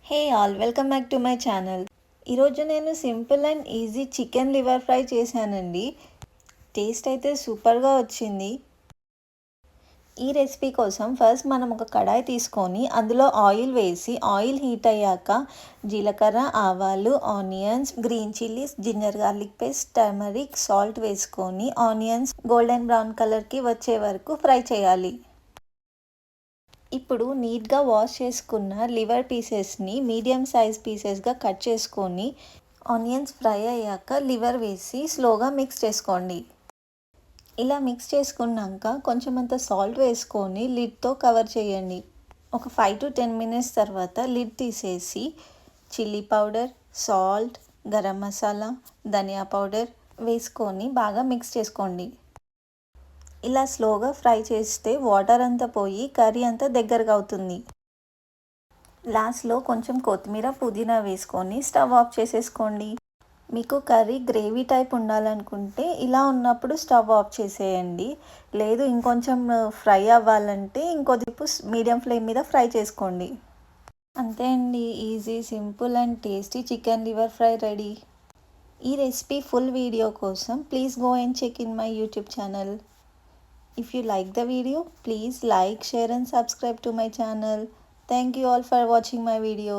Hey all welcome back to my channel. ఈరోజు నేను simple and easy chicken liver fry చేశానండి. Taste అయితే సూపర్గా వచ్చింది. ఈ రెసిపీ కోసం ఫస్ట్ మనం ఒక కడాయి తీసుకొని అందులో ఆయిల్ వేసి ఆయిల్ హీట్ అయ్యాక జీలకర్ర, ఆవాలు, onions, green chillies, ginger garlic paste, turmeric, salt వేసుకొని ఆనియన్స్ గోల్డెన్ బ్రౌన్ కలర్కి వచ్చే వరకు ఫ్రై చేయాలి. ఇప్పుడు నీట్గా వాష్ చేసుకున్న లివర్ పీసెస్ని మీడియం సైజ్ పీసెస్గా కట్ చేసుకొని ఆనియన్స్ ఫ్రై అయ్యాక లివర్ వేసి స్లోగా మిక్స్ చేసుకోండి. ఇలా మిక్స్ చేసుకున్నాక కొంచెం అంత సాల్ట్ వేసుకొని లిడ్తో కవర్ చేయండి. ఒక 5 to 10 minutes తర్వాత లిడ్ తీసేసి chilli powder, salt, garam masala, ధనియా పౌడర్ వేసుకొని బాగా మిక్స్ చేసుకోండి. ఇలా స్లోగా ఫ్రై చేస్తే వాటర్ అంతా పోయి కర్రీ అంతా దగ్గరగా అవుతుంది. లాస్ట్లో కొంచెం కొత్తిమీర, పుదీనా వేసుకొని స్టవ్ ఆఫ్ చేసేసుకోండి. మీకు కర్రీ గ్రేవీ టైప్ ఉండాలనుకుంటే ఇలా ఉన్నప్పుడు స్టవ్ ఆఫ్ చేసేయండి. లేదు ఇంకొంచెం ఫ్రై అవ్వాలంటే ఇంకొద్దిపు మీడియం ఫ్లేమ్ మీద ఫ్రై చేసుకోండి. అంతే అండి, easy, simple and tasty chicken liver fry ready. ఈ రెసిపీ ఫుల్ వీడియో కోసం please go and check in my YouTube channel. If you like the video, please like, share and subscribe to my channel. Thank you all for watching my video.